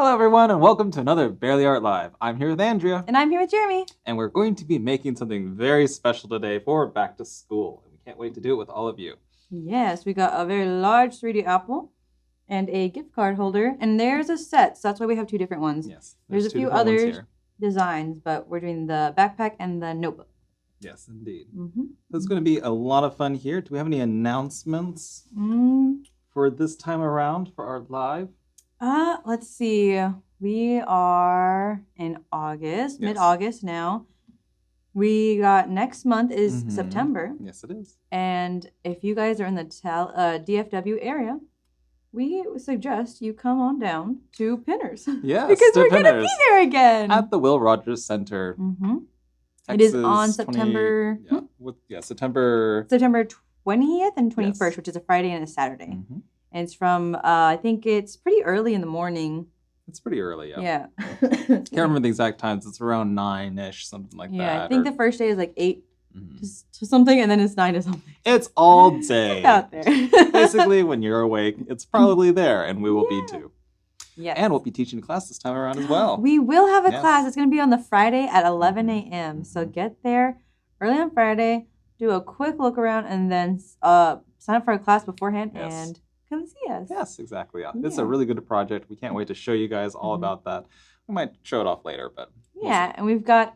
Hello, everyone, and welcome to another Barely Art Live. I'm here with Andrea, And I'm here with Jeremy. and we're going to be making something very special today for back to school. We can't wait to do it with all of you. Yes, we got a very large 3D apple and a gift card holder, and there's a set, so that's why we have two different ones. Yes, There's a two few different ones other here. designs, but we're doing the backpack and the notebook. Yes, indeed. Mm-hmm. So it's going to be a lot of fun here. Do we have any announcements for this time around for our live? Let's see. We are in August, mid-August now. We got next month is September. Yes, it is. And if you guys are in the DFW area, we suggest you come on down to Pinners. Yes, because we're Pinners. going to be there again. At the Will Rogers Center. Mm-hmm. It Texas is on September... September 20th and 21st, Yes. which is a Friday and a Saturday. Mm-hmm. And it's from, I think it's pretty early in the morning. It's pretty early, yeah. Yeah. Can't remember the exact times. It's around 9-ish, something like that. Yeah, I think the first day is like 8 Mhm. to something, and then it's 9 to something. It's all day. Out there. Basically, when you're awake, it's probably there, and we will be too. Yes. And we'll be teaching class this time around as well. We will have a Yes. class. It's going to be on the Friday at 11 Mhm. a.m. So get there early on Friday, do a quick look around, and then sign up for a class beforehand Yes. and come see us. Yes, exactly. Yeah. It's a Yeah. really good project. We can't wait to show you guys all Mhm. about that. We might show it off later, but we'll Yeah, see. and we've got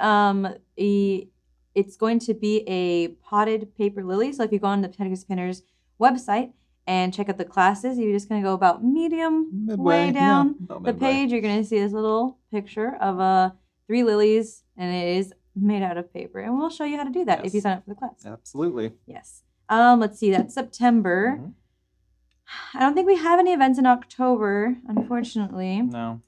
it's going to be a potted paper lily. So if you go on the Texas Pinners website and check out the classes, you're just going to go about medium Midway, way down yeah, about the midway. page. You're going to see this little picture of 3 lilies, and it is made out of paper. And we'll show you how to do that if you Yes. sign up for the class. Absolutely. Yes. Let's see. That's September. Mhm. I don't think we have any events in October, unfortunately. No.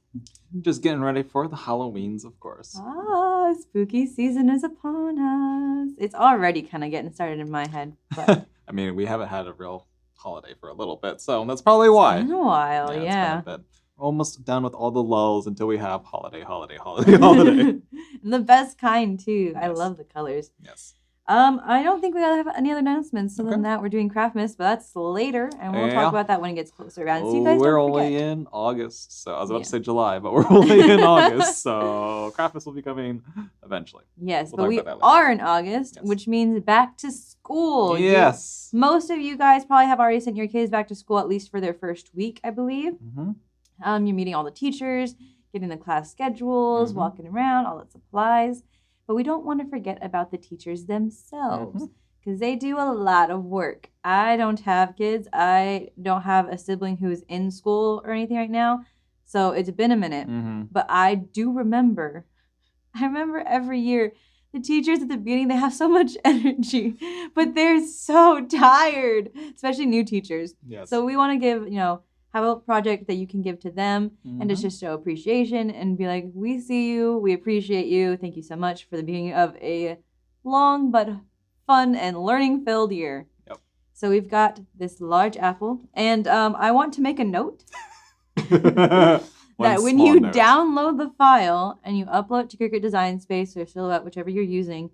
Just getting ready for the Halloweens, of course. Ah, spooky season is upon us. It's already kind of getting started in my head, but I mean, we haven't had a real holiday for a little bit, so that's probably why. it's been a while, it's yeah. been a bit. We're almost done with all the lulls until we have holiday. And the best kind too. I Yes. love the colors. Yes. I don't think we have any other announcements. Other Okay. than that, we're doing Craft Miss, but that's later, and we'll Yeah. talk about that when it gets closer around. So you guys We're don't forget. only in August, so I was about to Yeah. say July, but we're only in August, so Craftmas will be coming eventually. Yes, We'll but talk we about that later. are in August, Yes. which means back to school. Yes. Most of you guys probably have already sent your kids back to school at least for their first week, I believe. Mm-hmm. You're meeting all the teachers, getting the class schedules, Mhm. walking around, all the supplies. But we don't want to forget about the teachers themselves because they do a lot of work. I don't have kids. I don't have a sibling who is in school or anything right now. So it's been a minute. Mm-hmm. But I do remember. I remember every year the teachers at the beginning, they have so much energy, but they're so tired, especially new teachers. Yes. So we want to give, have a project that you can give to them and Mhm. just show appreciation and be like, we see you, we appreciate you. Thank you so much for the beginning of a long but fun and learning-filled year. Yep. So we've got this large apple, and I want to make a note One that when small you note. download the file and you upload to Cricut Design Space or Silhouette, whichever you're using,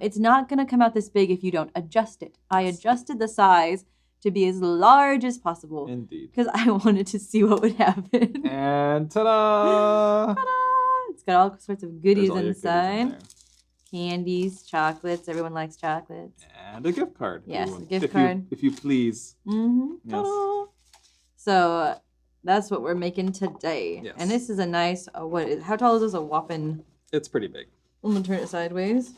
it's not going to come out this big if you don't adjust it. I adjusted the size to be as large as possible Indeed. because I wanted to see what would happen. And ta-da! Ta-da! It's got all sorts of goodies There's all your goodies in inside. there. Candies, chocolates. Everyone likes chocolates. And a gift card. Yes, Ooh, a gift if card. if you please. Mm-hmm. Yes. So that's what we're making today. Yes. And this is a nice, how tall is this? A whopping, It's pretty big. I'm going to turn it sideways.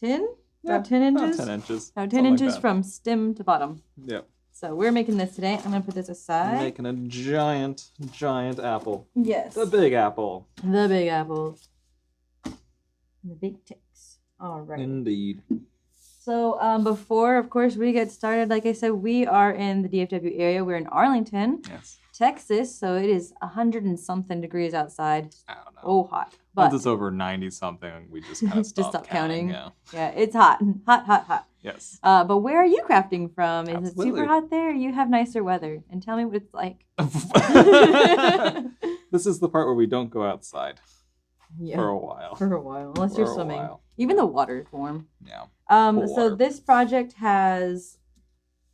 10? About 10 inches? About 10 inches. About 10 something like inches that. from stem to bottom. Yep. So we're making this today. I'm going to put this aside. Making a giant apple. Yes. The big apple. The big apples. The big ticks. All right. Indeed. So before, of course, we get started, like I said, we are in the DFW area. We're in Arlington, Yes. Texas. So it is 100 and something degrees outside. I don't know. Oh, hot. Once But it's over 90 something, we just kind of Just stop stop counting. Yeah. yeah, it's hot. Hot, hot, hot. Yes. But where are you crafting from? Is Absolutely. it super hot there? You have nicer weather. And tell me what it's like. This is the part where we don't go outside Yeah. for a while. For a while, unless For you're a swimming. while. Even the water is warm. Yeah. So water. this project has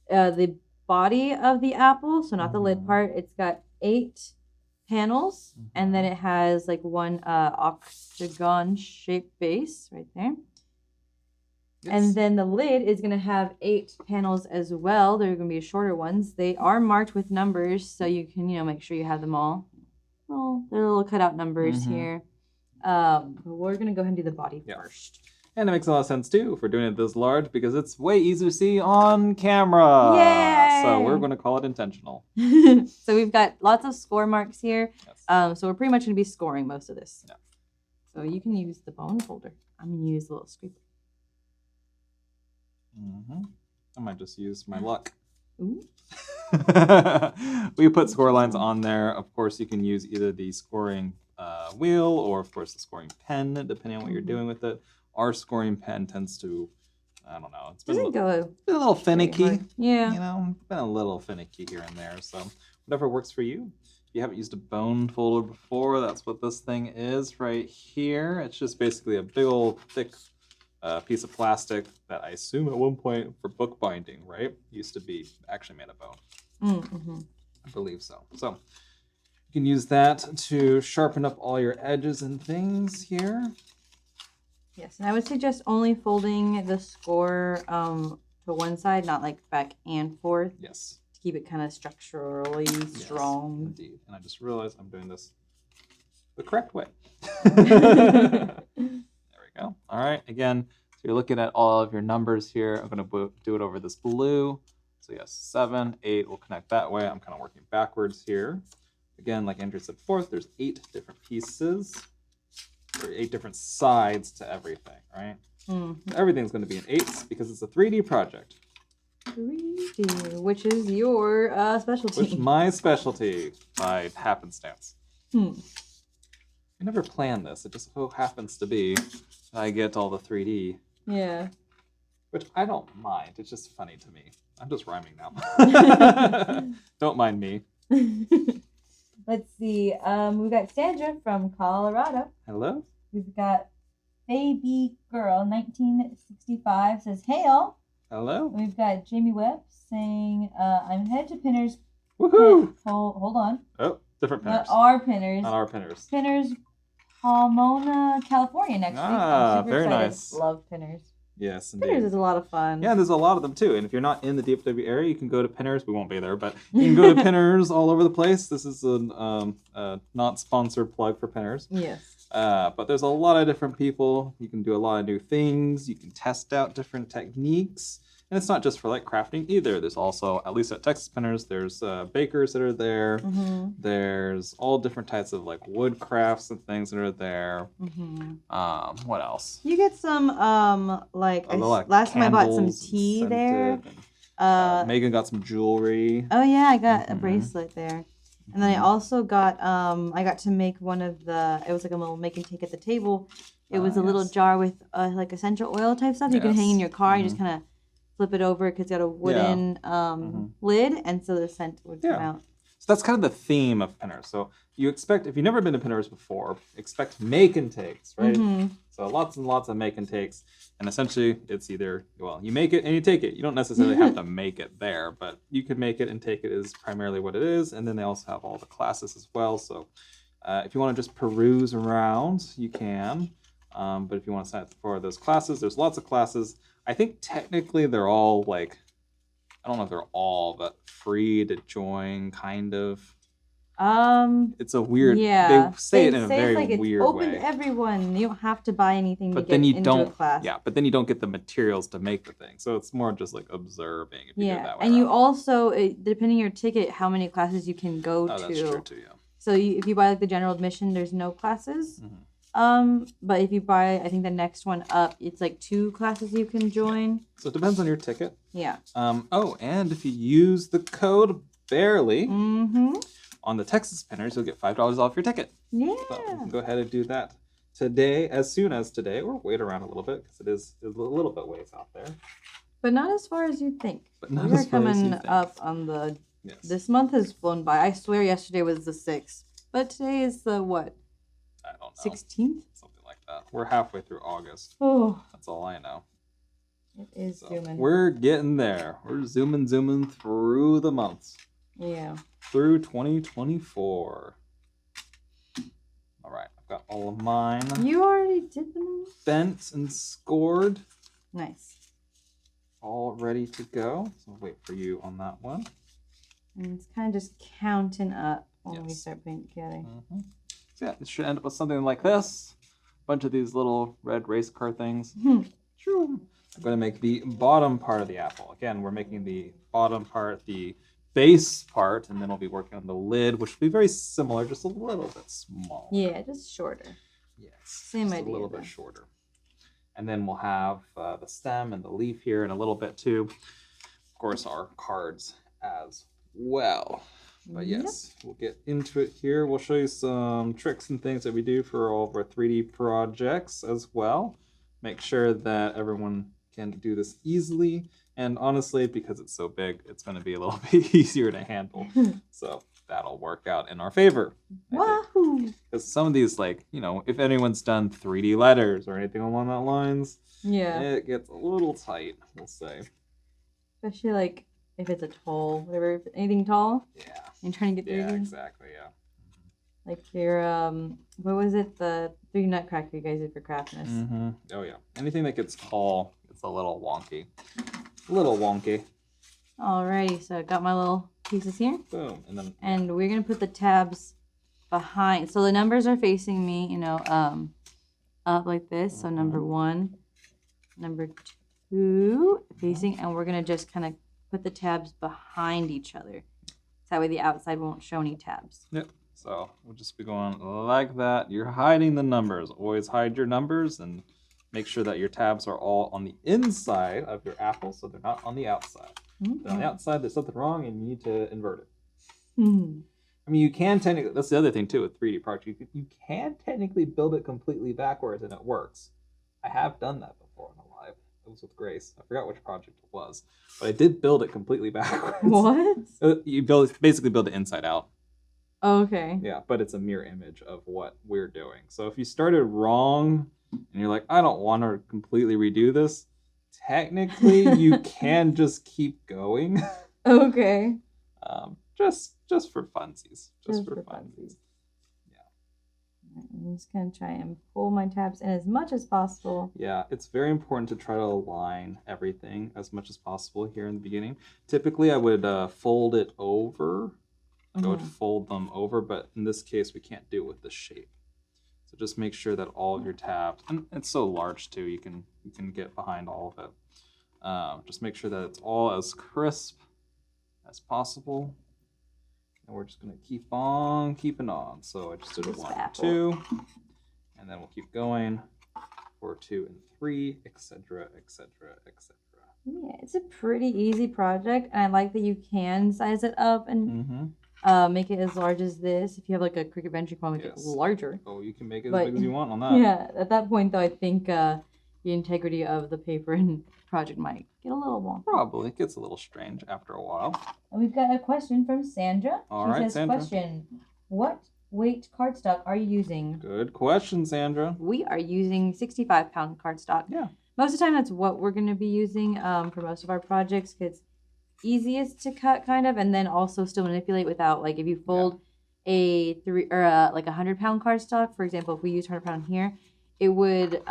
the body of the apple, so not the lid part. It's got 8 panels, and then it has like one octagon shaped base right there. Yes. And then the lid is going to have 8 panels as well. They're going to be shorter ones. They are marked with numbers, so you can, make sure you have them all. Well, they're little cutout numbers here. But we're going to go ahead and do the body first. And it makes a lot of sense, too, if we're doing it this large, because it's way easier to see on camera. Yay! So we're going to call it intentional. So we've got lots of score marks here. Yes. So we're pretty much going to be scoring most of this. Yeah. So you can use the bone folder. I'm going to use the little scraper. I might just use my luck. Ooh. We put score lines on there. Of course, you can use either the scoring wheel or, of course, the scoring pen, depending on what you're doing with it. Our scoring pen tends to, I don't know, it's been a little finicky. Yeah. It's been a little finicky here and there. So whatever works for you. If you haven't used a bone folder before, that's what this thing is right here. It's just basically a big old thick piece of plastic that I assume at one point for bookbinding, right? Used to be actually made of bone. I believe so. So you can use that to sharpen up all your edges and things here. Yes, and I would suggest only folding the score to one side, not like back and forth. Yes. To keep it kind of structurally strong. Yes, indeed. And I just realized I'm doing this the correct way. Go. All right. Again, so you're looking at all of your numbers here. I'm going to do it over this blue. So yes, 7, 8 will connect that way. I'm kind of working backwards here. Again, like Andrew said before, there's 8 different pieces, or 8 different sides to everything, right? Everything's going to be in 8s because it's a 3D project. 3D, which is your specialty. Which my specialty by happenstance. I never planned this. It just so happens to be that I get all the 3D. Yeah. Which I don't mind. It's just funny to me. I'm just rhyming now. Don't mind me. Let's see. We've got Sandra from Colorado. Hello. We've got Baby Girl 1965 says, "Hey all." Hello. We've got Jamie Webb saying, "I'm headed to Pinners." Woohoo! Hold on. Oh, different Pinners. Not our Pinners. Not our Pinners. Pinners, Pomona, California next week. I'm super very excited. nice. Love Pinners. Yes, indeed. Pinners is a lot of fun. Yeah, there's a lot of them too. And if you're not in the DFW area, you can go to Pinners. We won't be there, but you can go to Pinners all over the place. This is a not sponsored plug for Pinners. Yes. But there's a lot of different people. You can do a lot of new things. You can test out different techniques. And it's not just for like crafting either. There's also, at least at Texas Pinners, there's bakers that are there. There's all different types of like wood crafts and things that are there. What else? You get some last time I bought some tea there. Megan got some jewelry. Oh yeah, I got a bracelet there. And then I also got I got to make one of the, it was like a little make and take at the table. It was a little jar with like essential oil type stuff. You can hang in your car. You just kind of flip it over because it's got a wooden lid, and so the scent would come out. So that's kind of the theme of Pinners. So you expect, if you've never been to Pinners before, expect make and takes, right? So lots and lots of make and takes. And essentially it's either, well, you make it and you take it. You don't necessarily have to make it there, but you could make it and take it is primarily what it is. And then they also have all the classes as well. So if you want to just peruse around, you can. But if you want to sign up for those classes, there's lots of classes. I think technically they're all like, I don't know if they're all, but free to join, kind of. It's a weird. Yeah. They say it in a very like it's weird open way. to everyone. You don't have to buy anything But to then get you into don't. a class. Yeah, but then you don't get the materials to make the thing. So it's more just like observing. If you do it that way. And you also, depending on your ticket, how many classes you can go to. Oh, that's true too. Yeah. So if you buy like the general admission, there's no classes. But if you buy, I think the next one up, it's like 2 classes you can join. So it depends on your ticket. Yeah. Oh, and if you use the code BARELY on the Texas Pinners, you'll get $5 off your ticket. Yeah. So you can go ahead and do that today, as soon as today, or wait around a little bit because it is a little bit ways out there. But not as far as you think. But not We're as far as you coming think. up on the. Yes. This month has flown by. I swear yesterday was the 6th, but today is the what? I don't know. 16th? Something like that. We're halfway through August. Oh. That's all I know. It is So zooming. we're getting there. We're zooming through the months. Yeah. Through 2024. All right, I've got all of mine. You already did them. Bent and scored. Nice. All ready to go. So I'll wait for you on that one. And it's kind of just counting up when we Yes. start putting together. Mm-hmm. So yeah, it should end up with something like this. A bunch of these little red race car things. True. I'm going to make the bottom part of the apple. Again, we're making the bottom part the base part, and then we'll be working on the lid, which will be very similar, just a little bit smaller. Yeah, just shorter. Yes. Same just idea, a little though. bit shorter. And then we'll have the stem and the leaf here in a little bit too. Of course, our cards as well. But yes, we'll get into it here. We'll show you some tricks and things that we do for all of our 3D projects as well. Make sure that everyone can do this easily. And honestly, because it's so big, it's going to be a little bit easier to handle. So that'll work out in our favor. Wahoo! Because some of these, like, you know, if anyone's done 3D letters or anything along that lines, Yeah. it gets a little tight, we'll say. Especially like if it's a tall, whatever, anything tall. Yeah. And trying to get 3D. Yeah, exactly, yeah. Like your what was it? The 3 nutcracker you guys did for craftness. Mm-hmm. Oh yeah. Anything that gets tall, it's a little wonky. A little wonky. Alrighty, so I got my little pieces here. Boom. And we're gonna put the tabs behind. So the numbers are facing me, you know, up like this. So number 1, number 2 facing, and we're gonna just kind of put the tabs behind each other. So that way the outside won't show any tabs. Yep. So we'll just be going like that. You're hiding the numbers. Always hide your numbers and make sure that your tabs are all on the inside of your apple so they're not on the outside. If they're on the outside, there's something wrong and you need to invert it. I mean, you can technically, that's the other thing too with 3D projects, you can technically build it completely backwards and it works. I have done that before in a live. It was with Grace. I forgot which project it was, but I did build it completely backwards. What? You basically build it inside out. Okay. Yeah, but it's a mirror image of what we're doing. So if you started wrong and you're like, I don't want to completely redo this, technically you can just keep going. Okay. Just for funsies. Just for funsies. Yeah. I'm just going to try and pull my tabs in as much as possible. Yeah, it's very important to try to align everything as much as possible here in the beginning. Typically, I would fold it over. I would fold them over, but in this case, we can't do it with the shape. So just make sure that all of your tabs, and it's so large too, you can get behind all of it. Just make sure that it's all as crisp as possible. And we're just going to keep on keeping on. So I just did 1 and 2, and then we'll keep going for 2 and 3, etc., etc., etc. Yeah, it's a pretty easy project, and I like that you can size it up and make it as large as this. If you have like a Cricut bench, you can make it larger. Oh, you can make it as big as you want on that. Yeah, at that point though, I think the integrity of the paper and project might get a little wonky. Probably. It gets a little strange after a while. And we've got a question from Sandra. All she right, says, Sandra. Question, what weight cardstock are you using? Good question, Sandra. We are using 65-pound cardstock. Yeah. Most of the time, that's what we're going to be using for most of our projects, because it's easiest to cut, kind of, and then also still manipulate without, like, if you fold a 100-pound cardstock, for example, if we use 100-pound here, it would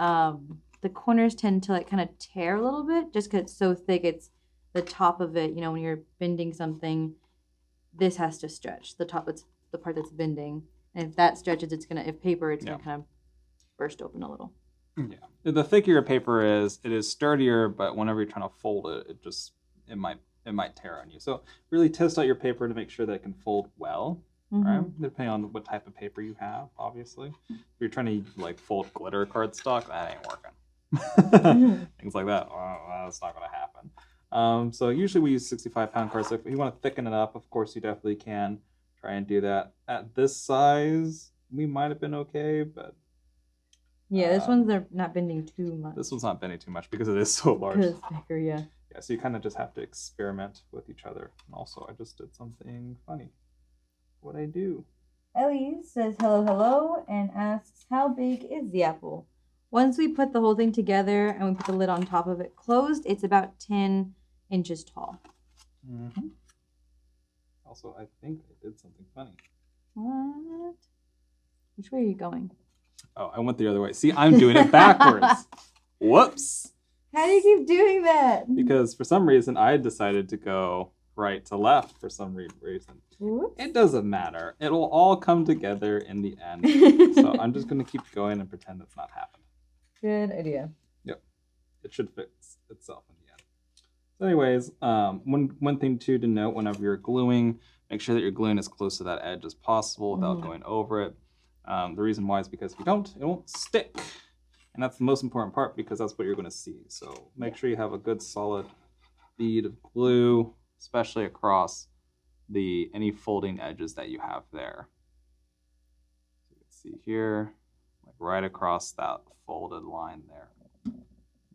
the corners tend to like kind of tear a little bit just because it's so thick. It's the top of it. You know, when you're bending something, this has to stretch. The top, it's the part that's bending, and if that stretches, it's gonna. If paper, it's gonna kind of burst open a little. Yeah. The thicker your paper is, it is sturdier, but whenever you're trying to fold it, it might tear on you. So really test out your paper to make sure that it can fold well. Right? Depending on what type of paper you have, obviously. If you're trying to like fold glitter cardstock, that ain't working. Things like that, that's not going to happen. So usually we use 65-pound cardstock. If you want to thicken it up, of course you definitely can try and do that. At this size, we might have been okay, but yeah, this one's they're not bending too much. This one's not bending too much because it is so large. Because it's bigger, yeah. Yeah, so you kind of just have to experiment with each other. And also, I just did something funny. What'd I do? Ellie says hello, and asks, how big is the apple? Once we put the whole thing together and we put the lid on top of it closed, it's about 10 inches tall. Mm-hmm. Also, I think I did something funny. What? Which way are you going? Oh, I went the other way. See, I'm doing it backwards. Whoops. How do you keep doing that? Because for some reason, I decided to go right to left for some reason. Whoops. It doesn't matter. It'll all come together in the end. So I'm just going to keep going and pretend it's not happened. Good idea. Yep. It should fix itself in the end. So anyways, one thing too to note whenever you're gluing, make sure that you're gluing as close to that edge as possible without going over it. The reason why is because if you don't, it won't stick. And that's the most important part because that's what you're going to see. So make sure you have a good solid bead of glue, especially across any folding edges that you have there. So you can see here, like right across that folded line there.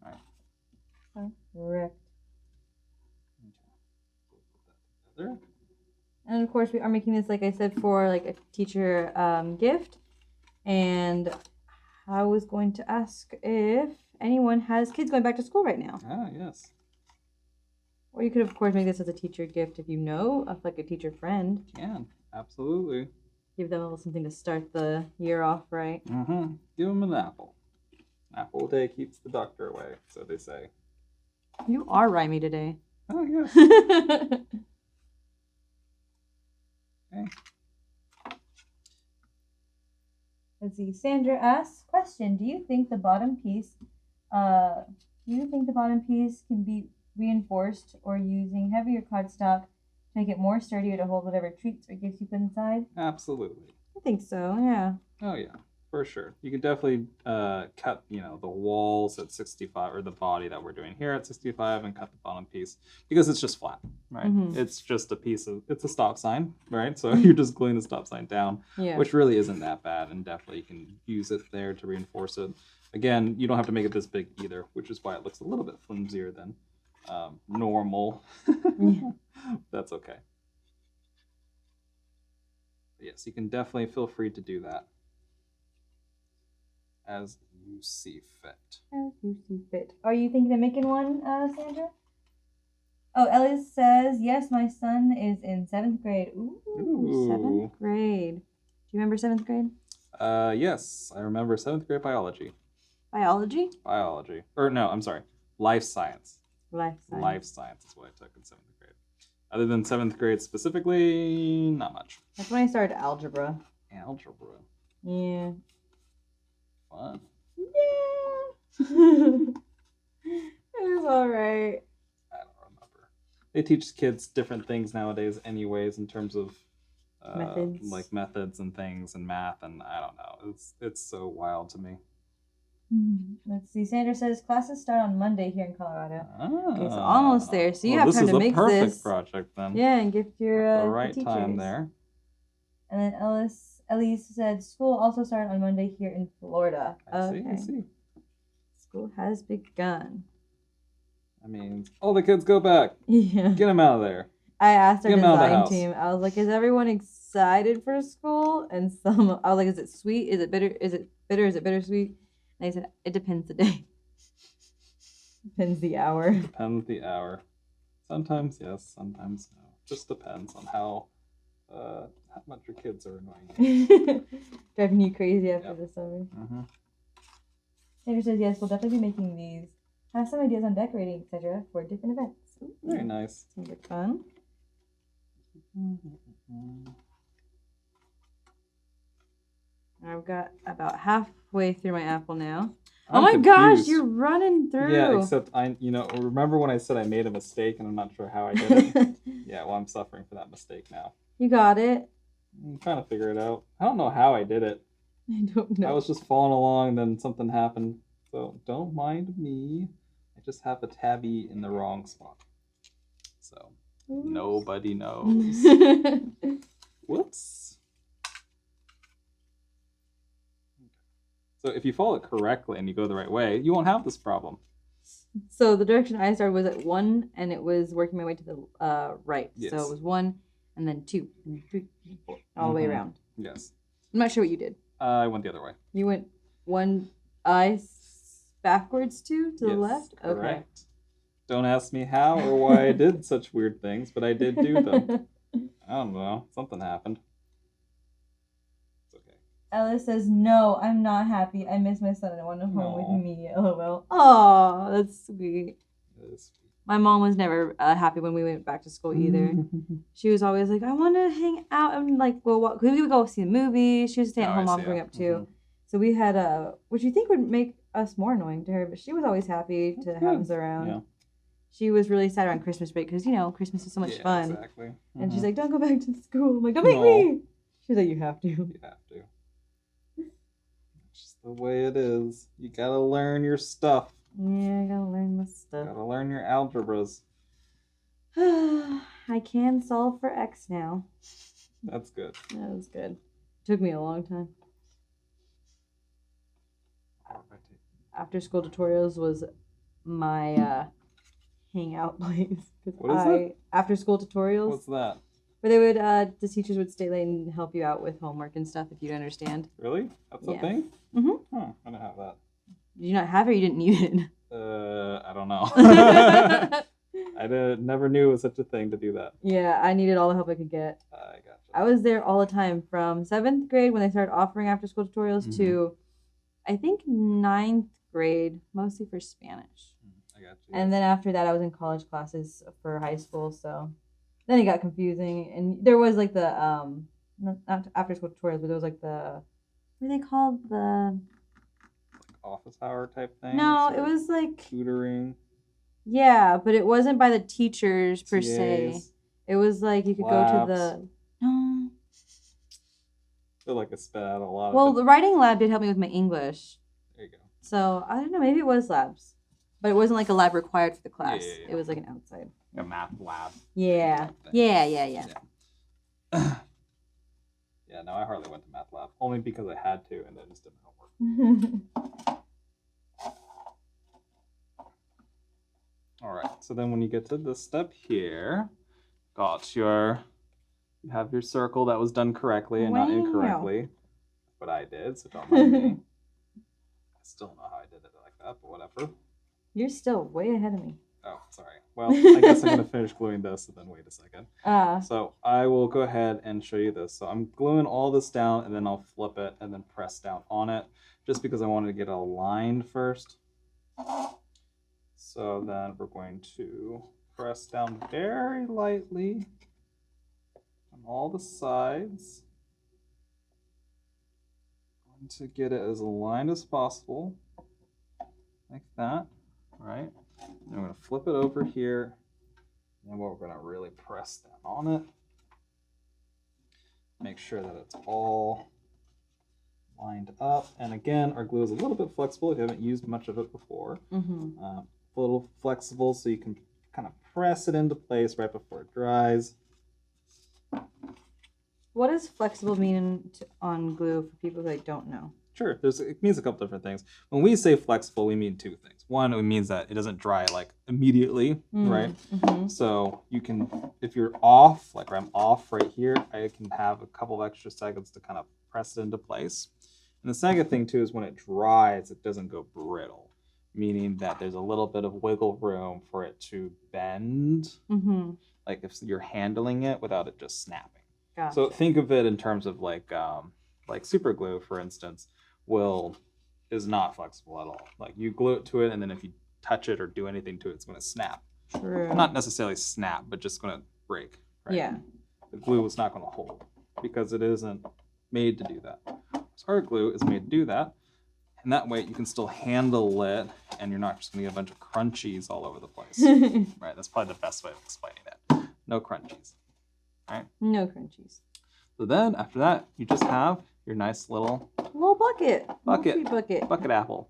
All right. Correct. Okay. Put that together. And of course, we are making this, like I said, for like a teacher gift. And I was going to ask if anyone has kids going back to school right now. Ah, yes. Or you could, of course, make this as a teacher gift if you know of like a teacher friend. Can. Absolutely. Give them a little something to start the year off right. Mm-hmm. Give them an apple. Apple a day keeps the doctor away, so they say. You are rhymey today. Oh, yes. Okay. Let's see. Sandra asks, question, do you think the bottom piece can be reinforced or using heavier cardstock to make it more sturdier to hold whatever treats or gifts you put inside? Absolutely. I think so, yeah. Oh, yeah. For sure. You can definitely cut, the walls at 65, or the body that we're doing here at 65, and cut the bottom piece because it's just flat, right? Mm-hmm. It's just it's a stop sign, right? So you're just gluing the stop sign down, which really isn't that bad, and definitely you can use it there to reinforce it. Again, you don't have to make it this big either, which is why it looks a little bit flimsier than normal. That's okay. But yes, you can definitely feel free to do that. As you see fit. As you see fit. Are you thinking of making one, Sandra? Oh, Ellie says, yes, my son is in 7th grade. Ooh. 7th grade. Do you remember 7th grade? Yes, I remember 7th grade biology. Biology? Biology. Or no, I'm sorry. Life science. Life science. Life science is what I took in 7th grade. Other than 7th grade specifically, not much. That's when I started algebra. Algebra. Yeah. Fun. Yeah. It was alright. I don't remember. They teach kids different things nowadays anyways in terms of methods. Like methods and things and math, and I don't know. It's so wild to me. Let's see. Sandra says classes start on Monday here in Colorado. Okay, so Ah. almost there. So you have time to make this. This is a perfect this. project then. Yeah, and gift your the right teachers. time there. And then Elise said school also started on Monday here in Florida. I see. School has begun. I mean, all the kids go back. Yeah. Get them out of there. I asked our Get 'em out of the design house. team. I was like, "Is everyone excited for school?" And I was like, "Is it sweet? Is it bitter? Is it bitter? Is it bittersweet?" And they said, "It depends the day. Depends the hour." Depends the hour. Sometimes yes, sometimes no. Just depends on how much your kids are annoying. Driving you crazy after the summer. Mm-hmm. Sandra says, yes, we'll definitely be making these. Have some ideas on decorating, etc. for different events. Ooh, Very nice. Seems like fun. I've got about halfway through my apple now. I'm oh my gosh, confused. you're running through. Yeah, except remember when I said I made a mistake and I'm not sure how I did it? Yeah, well, I'm suffering for that mistake now. You got it. I'm trying to figure it out. I don't know how I did it. I don't know. I was just following along, then something happened. So don't mind me. I just have a tabby in the wrong spot. So nobody knows. Whoops. So if you follow it correctly and you go the right way, you won't have this problem. So the direction I started was at 1, and it was working my way to the right. Yes. So it was 1, and then 2, and then 3, and 4, all the way around. Yes. I'm not sure what you did. I went the other way. You went 1 I backwards to the Yes, left? Okay. Correct. Don't ask me how or why I did such weird things, but I did do them. I don't know. Something happened. It's okay. Ella says, no, I'm not happy. I miss my son and I want him home Aw. with me. LOL. Oh, that's sweet. It is My mom was never happy when we went back to school either. She was always like, I want to hang out and like, well, we would go see the movie. She was a stay-at-home mom growing up too. So we had which you think would make us more annoying to her, but she was always happy to have us around. Yeah. She was really sad around Christmas break because, Christmas is so much fun. Exactly. And she's like, don't go back to school. I'm like, don't make me. She's like, you have to. You have to. It's just the way it is. You gotta learn your stuff. Yeah, I gotta learn my stuff. Gotta learn your algebras. I can solve for X now. That's good. That was good. Took me a long time. After school tutorials was my hangout place. What is it? After school tutorials. What's that? Where they would, the teachers would stay late and help you out with homework and stuff if you don't understand. Really? That's a thing? Mm-hmm. Huh, I don't have that. Did you not have it or you didn't need it? I don't know. I never knew it was such a thing to do that. Yeah, I needed all the help I could get. I gotcha. I was there all the time from 7th grade when they started offering after school tutorials to, I think, 9th grade, mostly for Spanish. I got you. And then after that, I was in college classes for high school, so then it got confusing. And there was like the, not after school tutorials, but there was like the, what are they called? The office hour type thing? No, it was like tutoring. Yeah, but it wasn't by the teachers per se. It was like you could go to the I feel like I spit out a lot. Well, the writing lab did help me with my English. There you go. So I don't know, maybe it was labs, but it wasn't like a lab required for the class. Yeah. It was like an outside. A math lab. Yeah. Yeah. Yeah, no, I hardly went to math lab. Only because I had to and then just didn't homework. All right, so then when you get to this step here, you have your circle that was done correctly and not incorrectly. But I did, so don't mind me. I still don't know how I did it like that, but whatever. You're still way ahead of me. Oh, sorry. Well, I guess I'm going to finish gluing this and then wait a second. So I will go ahead and show you this. So I'm gluing all this down and then I'll flip it and then press down on it just because I wanted to get it aligned first. So then we're going to press down very lightly on all the sides. Going to get it as aligned as possible, like that, right? And I'm going to flip it over here, and we're going to really press down on it. Make sure that it's all lined up. And again, our glue is a little bit flexible if you haven't used much of it before. A little flexible so you can kind of press it into place right before it dries. What does flexible mean on glue for people who don't know? Sure, it means a couple different things. When we say flexible, we mean two things. One, it means that it doesn't dry like immediately, right? So you can, if you're off, like where I'm off right here, I can have a couple of extra seconds to kind of press it into place. And the second thing too is when it dries, it doesn't go brittle, meaning that there's a little bit of wiggle room for it to bend, like if you're handling it without it just snapping. Gotcha. So think of it in terms of like super glue, for instance, is not flexible at all. Like you glue it to it, and then if you touch it or do anything to it, it's going to snap. True. Not necessarily snap, but just going to break. Right? Yeah. The glue is not going to hold because it isn't made to do that. So our glue is made to do that, and that way you can still handle it, and you're not just going to get a bunch of crunchies all over the place. Right? That's probably the best way of explaining it. No crunchies. Right? No crunchies. So then after that, you just have your nice little bucket. Bucket apple.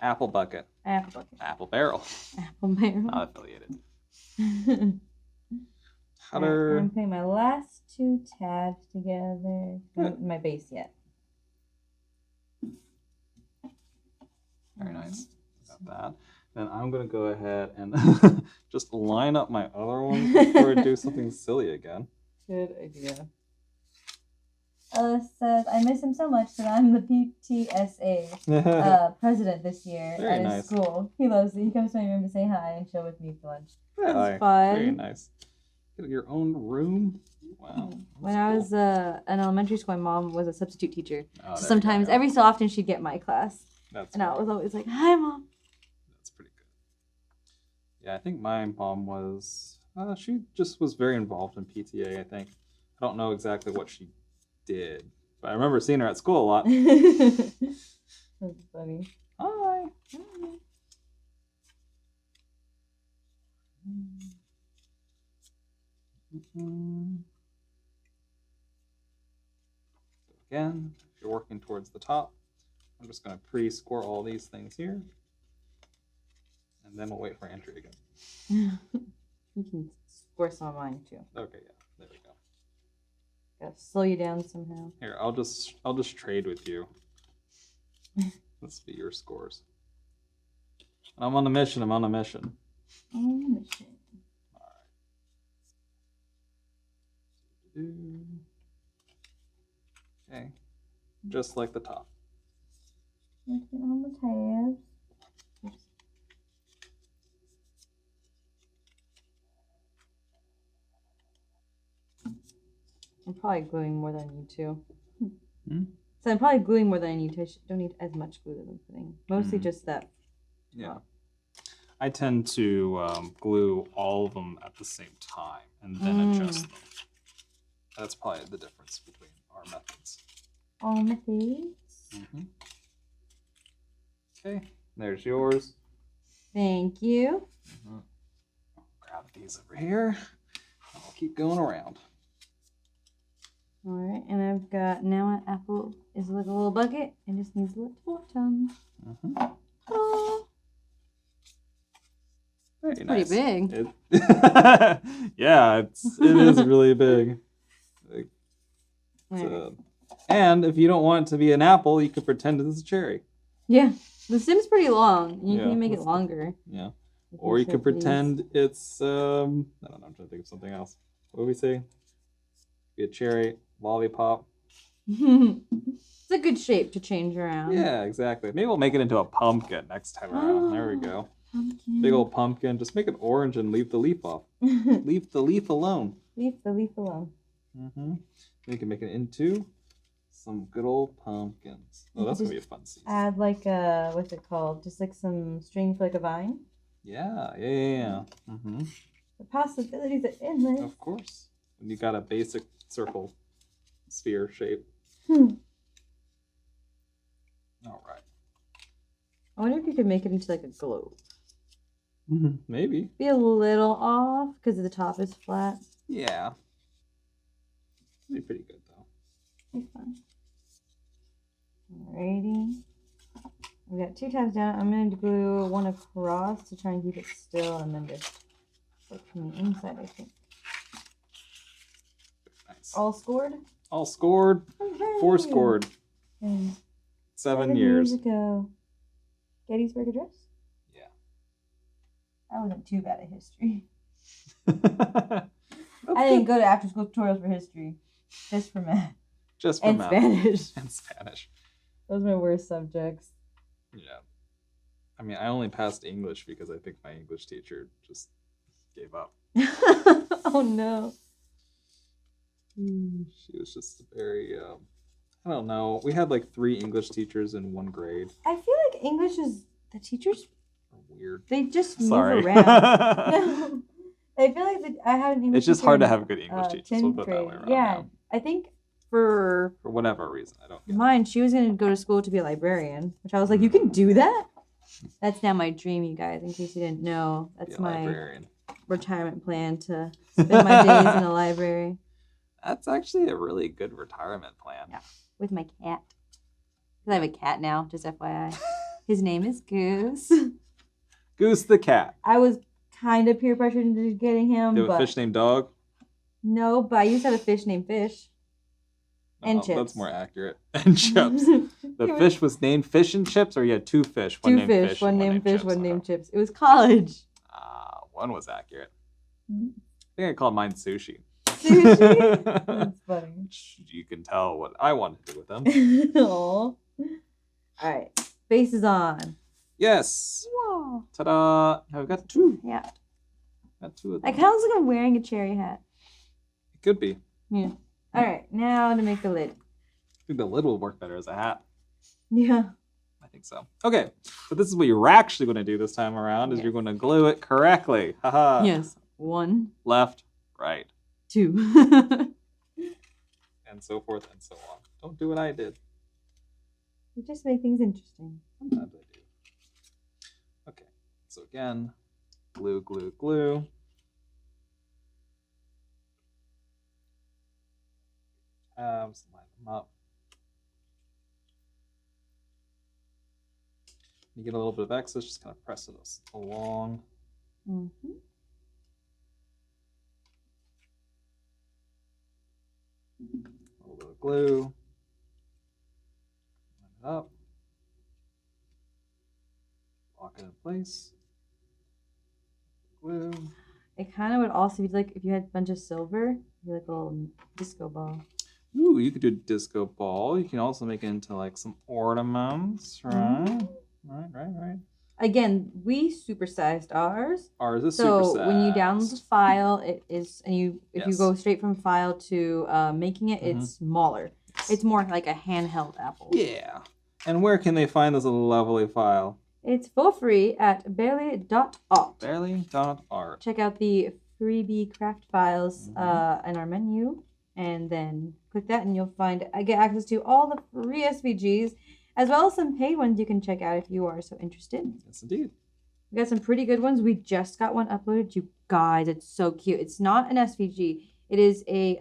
Apple bucket. Apple bucket. Apple barrel. Apple barrel. Not affiliated. I'm putting my last two tabs together. Not my base yet. Very nice. Got that. Then I'm going to go ahead and just line up my other one before I do something silly again. Good idea. Ellis says, I miss him so much that I'm the PTSA president this year Very at his nice. school. He loves it. He comes to my room to say hi and chill with me for lunch. Very That's fun. Very nice. Get your own room. Wow. When I was in elementary school, my mom was a substitute teacher. Oh, So there you sometimes, go. every so often, she'd get my class. That's And I cool. was always like, hi, Mom. That's pretty good. Yeah, I think my mom was, she just was very involved in PTA, I think. I don't know exactly what she did, but I remember seeing her at school a lot. That's funny. Hi. Again, if you're working towards the top, I'm just going to pre-score all these things here. And then we'll wait for entry again. You can score some of mine too. Okay, yeah, there we go. Gotta slow you down somehow. Here, I'll just trade with you. Let's be your scores. I'm on a mission. I'm on a mission. On a mission. Okay, just like the top. Looking on the tabs. I'm probably gluing more than I need to. So I'm probably gluing more than I need to. I don't need as much glue as I'm putting. Mostly just that. Yeah. I tend to glue all of them at the same time and then adjust them. That's probably the difference between our methods. All methods. Okay, there's yours. Thank you. Grab these over here. I'll keep going around. All right, and I've got now an apple is like a little bucket and just needs a little bottom. Oh, Very it's nice. pretty big. Yeah, it is really big. And if you don't want it to be an apple, you could pretend it's a cherry. Yeah, the stem's pretty long. You Yeah, can make it longer. Yeah. Or you could pretend it's I don't know, I'm trying to think of something else. What do we say? Be a cherry, lollipop. It's a good shape to change around. Yeah, exactly. Maybe we'll make it into a pumpkin next time around. There we go. Pumpkin. Big old pumpkin. Just make it orange and leave the leaf off. Leave the leaf alone. Leave the leaf alone. We can make it into some good old pumpkins. Oh, that's gonna be a fun season. Add like a, what's it called? Just like some string for like a vine. Yeah. The possibilities are endless. Of course. And you got a basic circle sphere shape. All right. I wonder if you could make it into like a globe. Maybe. Be a little off because the top is flat. Yeah. Be pretty good though. Be fun. Alrighty. We got 2 tabs down. I'm going to glue one across to try and keep it still, and then just work from the inside, I think. Nice. All scored? All scored. Hooray! 4 scored. And 7 years. ago. Gettysburg Address? Yeah. I wasn't too bad at history. I I didn't go to after school tutorials for history. Just for math. Just for And math. Spanish. And Spanish. Those are my worst subjects. Yeah. I mean, I only passed English because I think my English teacher just gave up. Oh no. She was just very, I don't know. We had like 3 English teachers in 1 grade. I feel like English is, the teachers, Weird. they just Sorry. move around. No. I feel like I had an English It's just teacher hard to in, have good English teachers. We'll 10th put it that way grade. around. Yeah. I think for whatever reason, I don't get it. mine, she was going to go to school to be a librarian, which I was like, you can do that? That's now my dream, you guys, in case you didn't know. Be That's a my librarian. retirement plan, to spend my days in a library. That's actually a really good retirement plan. Yeah. With my cat. Because I have a cat now, just FYI. His name is Goose. Goose the cat. I was kind of peer pressured into getting him, Do you have but a fish named Dog? no, but I used to have a fish named Fish. And Oh, Chips. That's more accurate. And Chips. The fish was named Fish and Chips, or you had 2 fish? One Two named fish, Fish, one and named Fish, Chips. one Okay. named Chips. It was college. One was accurate. I think I called mine Sushi. Sushi? That's funny. You can tell what I want to do with them. Aw. All right. Base is on. Yes. Whoa. Ta-da! Now we've got two. Yeah. Got two of I them. kind of looks like I'm wearing a cherry hat. It could be. Yeah. All right. Now to make the lid. I think the lid will work better as a hat. Yeah. I think so. Okay, so this is what you're actually going to do this time around, is Yes. you're going to glue it correctly. Haha. Yes. 1, Left, right, 2. and so forth and so on. Don't do what I did. We just make things interesting. Sometimes I do. Okay, so again, glue, glue, glue. Tabs, line them up. You get a little bit of excess, just kind of press it along. Mm-hmm. A little bit of glue. Line it up. Lock it in place. Glue. It kind of would also be like if you had a bunch of silver, be like a little disco ball. Ooh, you could do a disco ball. You can also make it into like some ornaments, right? Right. Again, we supersized ours. Ours is So super when you sized. download the file, it is, and if you Yes. go straight from file to making it, it's smaller. It's more like a handheld Apple. Yeah. And where can they find this lovely file? It's for free at barely.art. Barely.art. Check out the freebie craft files in our menu, and then click that, and you'll get access to all the free SVGs, as well as some paid ones you can check out if you are so interested. Yes, indeed. We got some pretty good ones. We just got one uploaded. You guys, it's so cute. It's not an SVG. It is a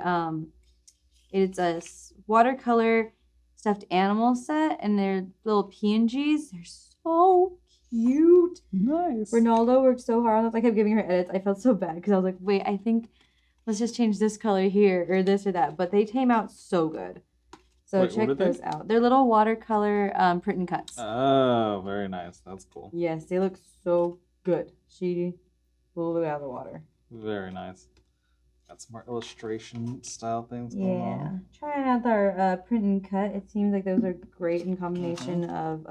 watercolor stuffed animal set, and they're little PNGs. They're so cute. Nice. Ronaldo worked so hard on this. I kept giving her edits. I felt so bad because I was like, wait, I think let's just change this color here or this or that. But they came out so good. So Wait, check what are those they? out. They're little watercolor print and cuts. Oh, very nice. That's cool. Yes, they look so good. She blew it out of the water. Very nice. Got some more illustration style things going Yeah. on. Trying out our print and cut. It seems like those are great in combination of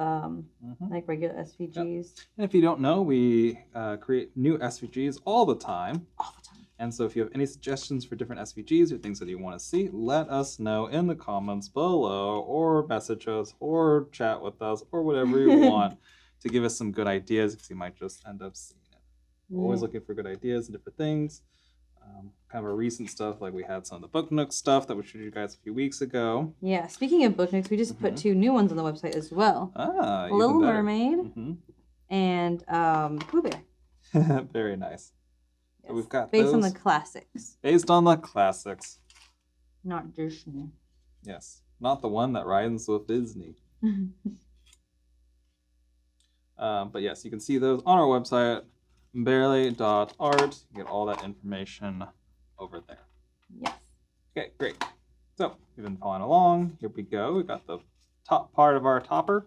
like regular SVGs. And if you don't know, we create new SVGs all the time. All the time. And so if you have any suggestions for different SVGs or things that you want to see, let us know in the comments below, or message us, or chat with us, or whatever you want to give us some good ideas, because you might just end up seeing it. We're always looking for good ideas and different things. Kind of a recent stuff, like we had some of the Book Nook stuff that we showed you guys a few weeks ago. Yeah, speaking of Book Nooks, we just put 2 new ones on the website as well. Ah, Little even better. Mermaid and Pooh Bear. Very nice. So we've got based on those. the classics. Based on the classics. Not Disney. Yes. Not the one that rhymes with Disney. But yes, you can see those on our website, barely.art. You get all that information over there. Yes. Okay, great. So we've been following along. Here we go. We got the top part of our topper.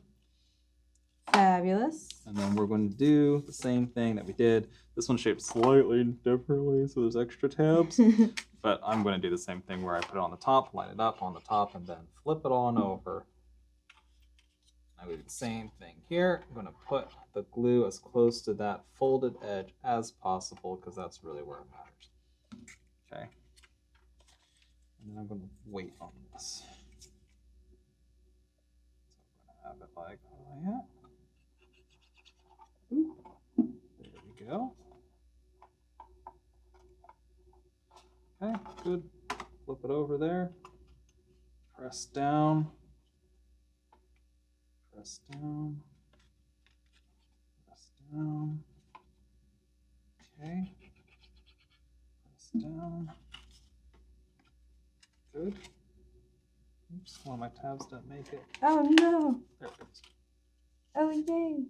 Fabulous. And then we're going to do the same thing that we did. This one's shaped slightly differently, so there's extra tabs. But I'm going to do the same thing where I put it on the top, line it up on the top, and then flip it on over. I do the same thing here. I'm going to put the glue as close to that folded edge as possible, because that's really where it matters. Okay. And then I'm going to wait on this. So I'm going to have it like that. Ooh. There we go. Okay, good. Flip it over there. Press down. Press down. Press down. Okay. Press down. Good. Oops, one of my tabs didn't make it. Oh no. There it goes. Oh yay.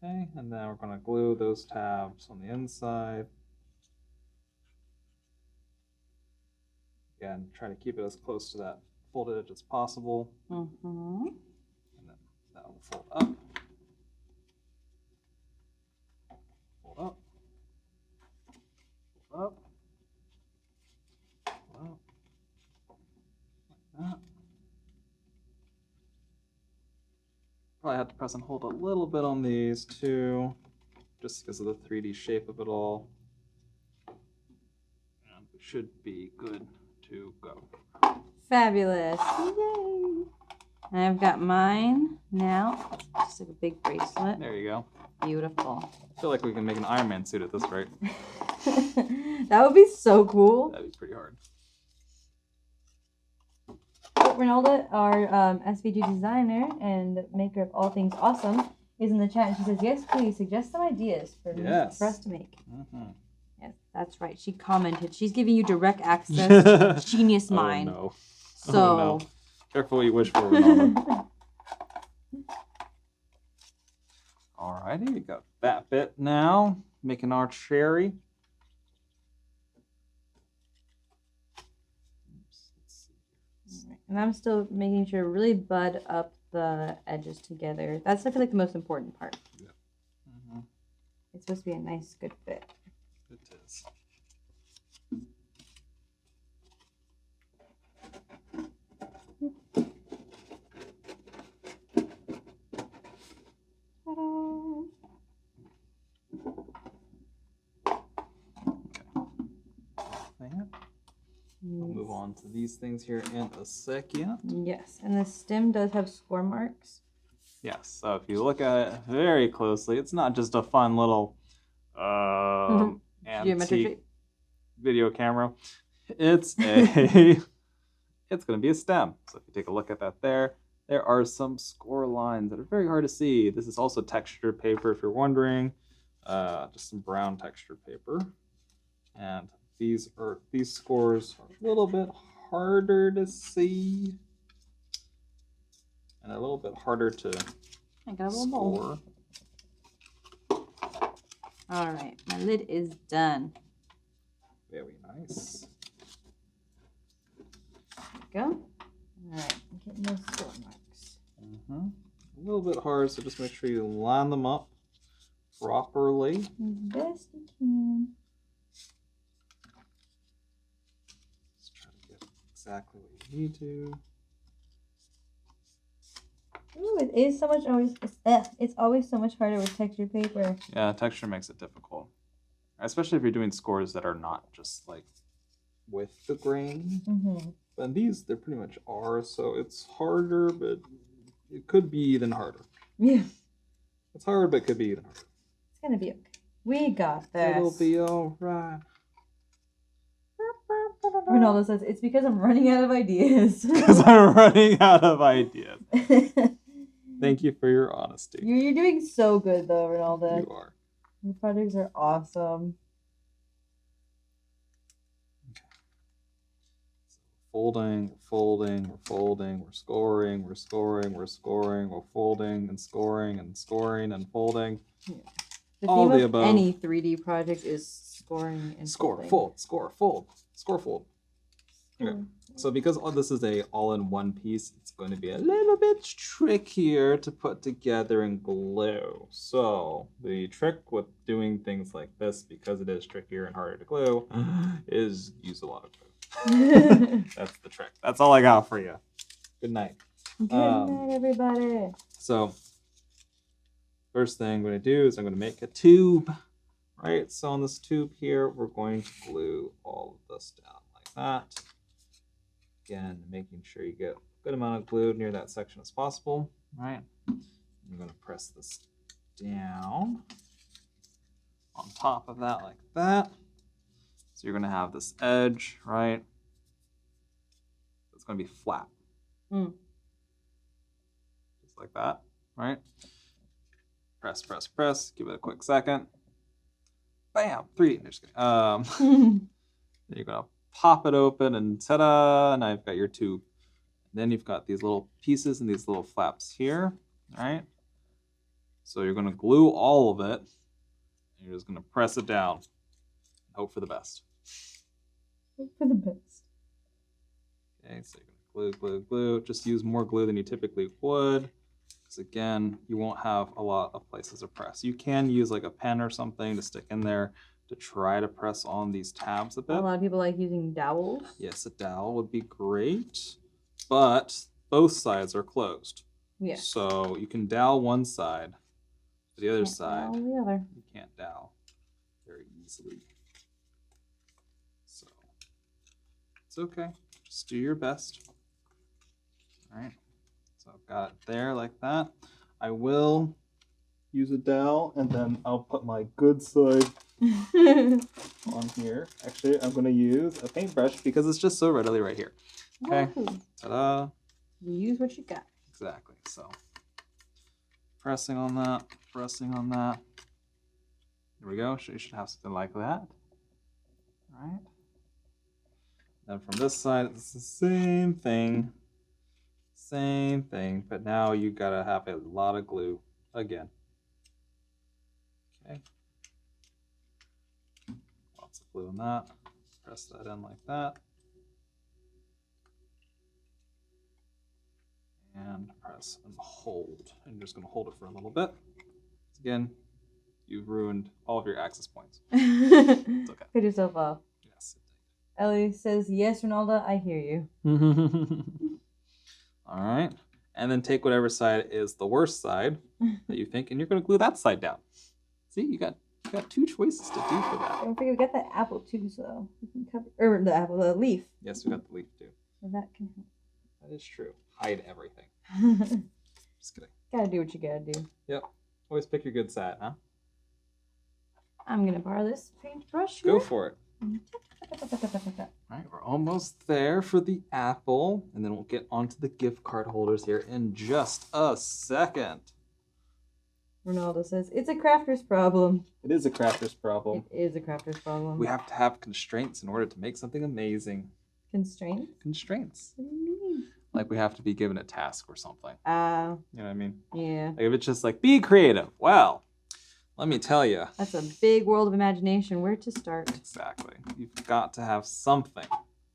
Okay, and then we're going to glue those tabs on the inside. Again, try to keep it as close to that folded edge as possible. And then that will fold up. Fold up. Fold up. Fold Probably have to press and hold a little bit on these too, just because of the 3D shape of it all. And it should be good to go. Fabulous. Yay. And I've got mine now. Just like a big bracelet. There you go. Beautiful. I feel like we can make an Iron Man suit at this rate. That would be so cool. That'd be pretty hard. Ronalda, our SVG designer and maker of all things awesome, is in the chat. And she says, yes, please, suggest some ideas for us to make. Mm-hmm. Yes, that's right. She commented. She's giving you direct access to genius mind. Oh, no. So, oh, no. Careful what you wish for, Ronaldo. Alrighty, we got that bit now. Making our cherry. And I'm still making sure to really bud up the edges together. That's I feel like the most important part. Yeah. Mm-hmm. It's supposed to be a nice, good fit. It is. We'll move on to these things here in a second. Yes, and the stem does have score marks. Yes, so if you look at it very closely, it's not just a fun little antique video camera. It's a it's going to be a stem. So if you take a look at that there are some score lines that are very hard to see. This is also textured paper, if you're wondering. Just some brown textured paper. And these scores are a little bit harder to see. And a little bit harder to score. All right, my lid is done. Very nice. There we go. All right, I'm getting those score marks. Mm-hmm. A little bit hard, so just make sure you line them up properly. As best you can. Just try to get exactly what you need to. Ooh, it is so much it's always so much harder with textured paper. Yeah, texture makes it difficult. Especially if you're doing scores that are not just like with the grain. Mm-hmm. And these, they pretty much are, so it's harder, but it could be even harder. Yeah. It's hard, but it could be even harder. It's gonna be okay. We got this. It'll be alright. Ronaldo says, it's because I'm running out of ideas. Because I'm running out of ideas. Thank you for your honesty. You're doing so good, though, Ronaldo. You are. Your projects are awesome. Okay. So folding, folding, we're folding, we're scoring, we're scoring, we're scoring, we're folding and scoring and scoring and folding. Yeah. The All theme the of above. any 3D project is scoring and Score, folding. fold, score, fold, score, fold. Okay. So because all this is a all-in-one piece, it's going to be a little bit trickier to put together and glue. So the trick with doing things like this, because it is trickier and harder to glue, is use a lot of glue. That's the trick. That's all I got for you. Good night. Good night, everybody. So first thing I'm going to do is I'm going to make a tube. Right, so on this tube here, we're going to glue all of this down like that. Again, making sure you get a good amount of glue near that section as possible. Right, I'm going to press this down on top of that like that. So you're going to have this edge, right? It's going to be flat. Just like that, right? Press, press, press. Give it a quick second. Bam! 3D. Just kidding. Then you're gonna pop it open and ta-da! Now you've got your tube. And then you've got these little pieces and these little flaps here. All right. So you're gonna glue all of it. And you're just gonna press it down. And hope for the best. Hope for the best. Okay. So you're gonna glue, glue, glue. Just use more glue than you typically would. Because again, you won't have a lot of places to press. You can use like a pen or something to stick in there to try to press on these tabs a bit. A lot of people like using dowels. Yes, a dowel would be great, but both sides are closed. Yes. So you can dowel one side, but the other Can't side dowel the other. you can't dowel very easily. So it's okay. Just do your best. All right. So I've got it there like that. I will use a dowel, and then I'll put my good side on here. Actually, I'm going to use a paintbrush because it's just so readily right here. Okay. Woohoo. Ta-da. You use what you got. Exactly. So pressing on that, pressing on that. There we go. So you should have something like that. All right. Then from this side, it's the same thing. Same thing, but now you gotta have a lot of glue again. Okay. Lots of glue on that. Press that in like that. And press and hold. And you're just gonna hold it for a little bit. Again, you've ruined all of your access points. It's okay. Cut yourself off. Yes. Ellie says, yes, Ronaldo, I hear you. All right. And then take whatever side is the worst side that you think, and you're going to glue that side down. See, you got 2 choices to do for that. Don't forget, we got the apple too, so we can cover, or the leaf. Yes, we got the leaf too. So that can That is true. Hide everything. help. Just kidding. Gotta do what you gotta do. Yep. Always pick your good side, huh? I'm gonna borrow this paintbrush here. Go for it. All right, we're almost there for the apple, and then we'll get onto the gift card holders here in just a second. Ronaldo says, it's a crafter's problem. It is a crafter's problem. It is a crafter's problem. We have to have constraints in order to make something amazing. Constraints? Constraints. What do you mean? Like we have to be given a task or something. You know what I mean? Yeah. Like if it's just like, be creative. Well, let me tell you. That's a big world of imagination. Where to start? Exactly. You've got to have something.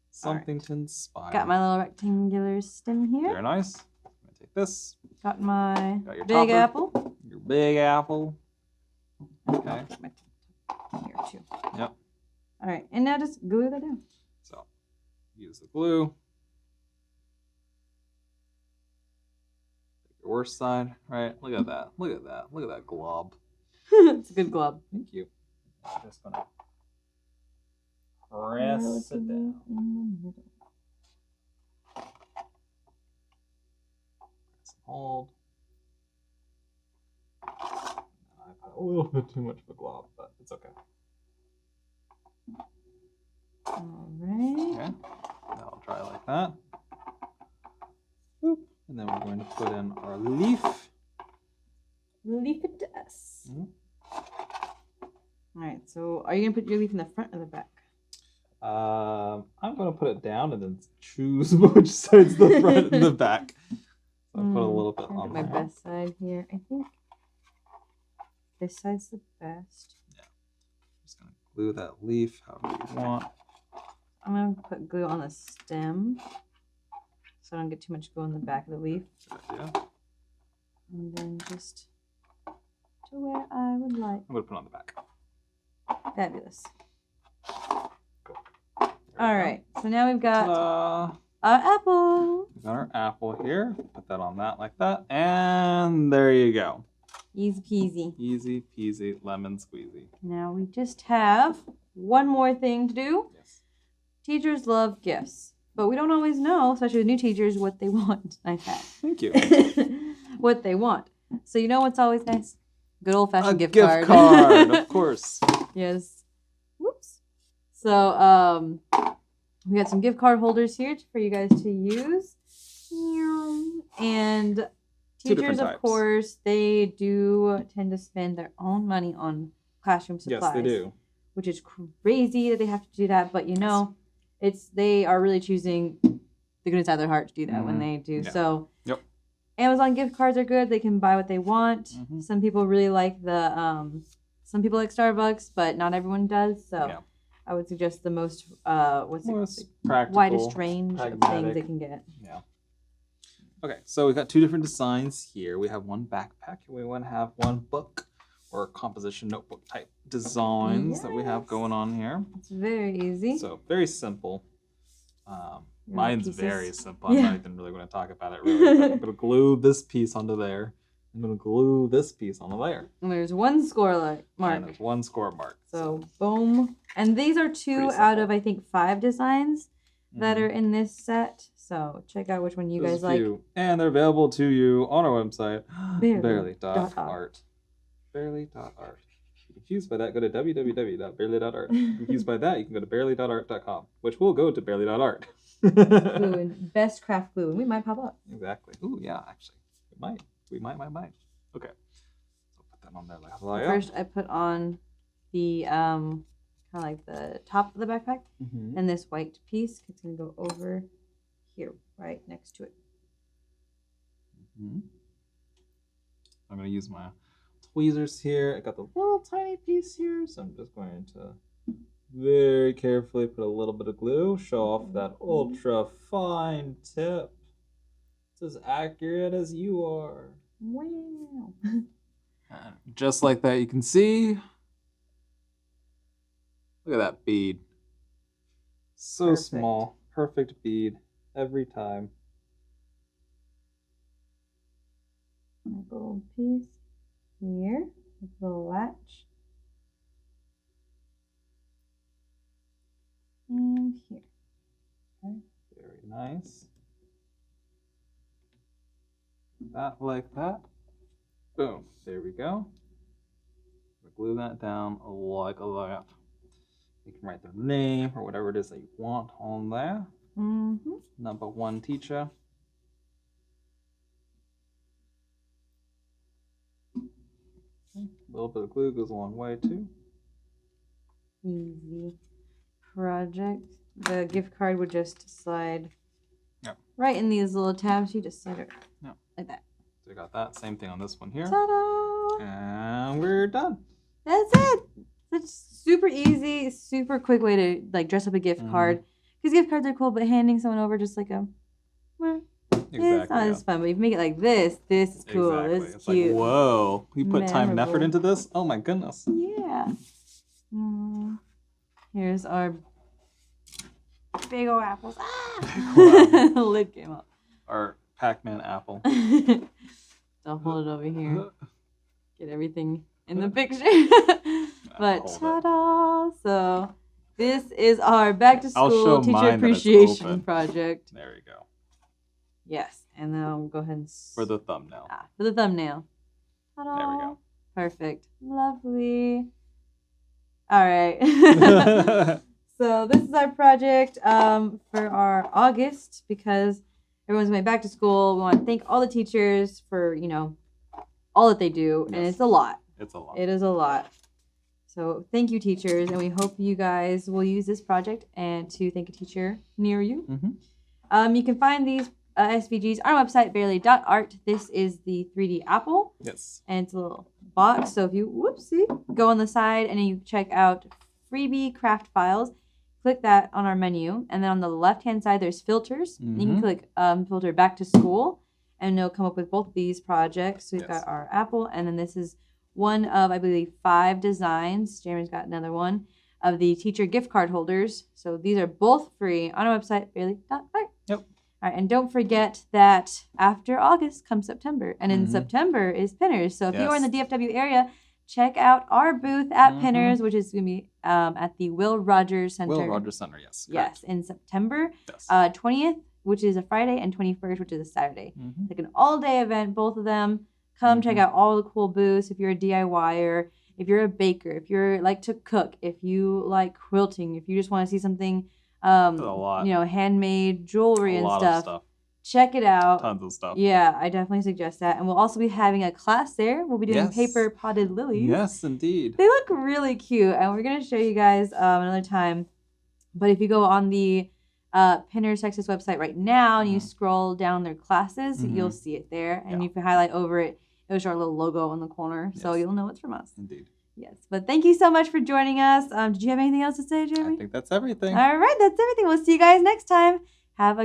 Something to inspire. Got my little rectangular stem here. Very nice. I'm going to take this. Got my Got your big topper. apple. Your big apple. Okay. Put my here too. Yep. All right, and now just glue that down. So, use the glue. Take your worst side, right? Look at that. Look at that. Look at that glob. It's a good glob. Thank you. I'm just gonna press it down. In the middle. Press and hold. I put a little bit too much of a glob, but it's okay. All right. Okay. That'll dry like that. Boop. And then we're going to put in our leaf. Leaf it to us. Mhm. All right, so are you going to put your leaf in the front or the back? I'm going to put it down and then choose which side's the front and the back. So I'll put a little bit on my there. best side here. I think this side's the best. Yeah. Just going to glue that leaf however you want. I'm going to put glue on the stem so I don't get too much glue on the back of the leaf. Good idea. And then just to where I would like. I'm going to put it on the back. Fabulous. Cool. All right, so now we've got Ta-da! our apple. We got our apple here. Put that on that like that. And there you go. Easy peasy. Easy peasy lemon squeezy. Now we just have one more thing to do. Yes. Teachers love gifts, but we don't always know, especially with new teachers, what they want. Nice hat. Thank you. What they want. So you know what's always nice? Good old-fashioned gift card, card. of course. Yes. Whoops. So we got some gift card holders here for you guys to use. And teachers, of types. course, they do tend to spend their own money on classroom supplies. Yes, they do. Which is crazy that they have to do that, but you know, they are really choosing the goodness out of their heart to do that when they do. Yeah. So Yep. Amazon gift cards are good. They can buy what they want. Mhm. Some people really like some people like Starbucks, but not everyone does. So Yeah. I would suggest the most Practical, widest range of things pragmatic. they can get. Yeah. Okay, so we've got 2 different designs here. We have one backpack and we want to have one book or composition notebook type designs that we have Yes. going on here. It's very easy. So very simple. Mine's pieces. very simple. I'm not even really going to talk about it really. But I'm going to glue this piece onto there. I'm going to glue this piece onto there. And there's one score mark. And there's one score mark. So boom. And these are 2 out of, I think, 5 designs that are in this set. So check out which one you guys like. And they're available to you on our website, barely.art. Barely.art. If you're confused by that, go to www.barely.art. If you're confused by that, you can go to barely.art.com, which will go to barely.art. Glue and best craft glue. And we might pop up. Exactly. Ooh, yeah, actually. We might. Okay. So put that on there like that. First, I put on the kind of like the top of the backpack, and this white piece. It's gonna go over here, right next to it. I'm gonna use my tweezers here. I got the little tiny piece here, so I'm just going to very carefully put a little bit of glue, show off that ultra fine tip. It's as accurate as you are. Wow. Just like that, you can see. Look at that bead. So Perfect. small. Perfect bead every time. A little piece here with the latch. And here. Okay, very nice. That like that. Boom. There we go. Glue that down like that. You can write their name or whatever it is that you want on there. Number 1 teacher. A little bit of glue goes a long way too. Easy project. The gift card would just slide right in these little tabs. You just slide it like that. So we got that. Same thing on this one here. Ta-da! And we're done. That's it. It's super easy, super quick way to like dress up a gift card. Because gift cards are cool, but handing someone over just like a, it's not as fun. But if you make it like this is cool. Exactly. This is it's cute. like, whoa, we put time and effort into this? Oh my goodness. Yeah. Here's our big ol' apples. Ah! The lid came up. Our Pac-Man apple. I'll hold it over here. Get everything in the picture. But ta-da! So this is our back to school teacher appreciation project. There you go. Yes, and then I'll go ahead and for the thumbnail. For the thumbnail. Ta-da! There we go. Perfect. Lovely. All right. So this is our project for our August, because everyone's going back to school. We want to thank all the teachers for, all that they do. Yes. And it's a lot. It's a lot. It is a lot. So thank you, teachers. And we hope you guys will use this project and to thank a teacher near you. You can find these SVGs on our website, barely.art. This is the 3D apple. Yes. And it's a little box. So if you, go on the side and you check out freebie craft files, click that on our menu. And then on the left-hand side, there's filters. You can click filter back to school, and it'll come up with both of these projects. So we've got our apple, and then this is one of, I believe, 5 designs. Jeremy's got another one of the teacher gift card holders. So these are both free on our website, barely.art. Yep. All right, and don't forget that after August comes September, and in September is Pinners. So if you are in the DFW area, check out our booth at Pinners, which is going to be at the Will Rogers Center. Will Rogers Center, yes. Yes, in September 20th, which is a Friday, and 21st, which is a Saturday. Like an all-day event, both of them. Come check out all the cool booths. If you're a DIYer, if you're a baker, if you like to cook, if you like quilting, if you just want to see something, handmade jewelry and stuff. Check it out. Tons of stuff. Yeah, I definitely suggest that. And we'll also be having a class there. We'll be doing paper potted lilies. Yes, indeed. They look really cute, and we're going to show you guys another time. But if you go on the Pinners Texas website right now and you scroll down their classes, you'll see it there. And if you highlight over it, it'll show our little logo in the corner, so you'll know it's from us. Indeed. Yes, but thank you so much for joining us. Did you have anything else to say, Jeremy? I think that's everything. All right, that's everything. We'll see you guys next time. Have a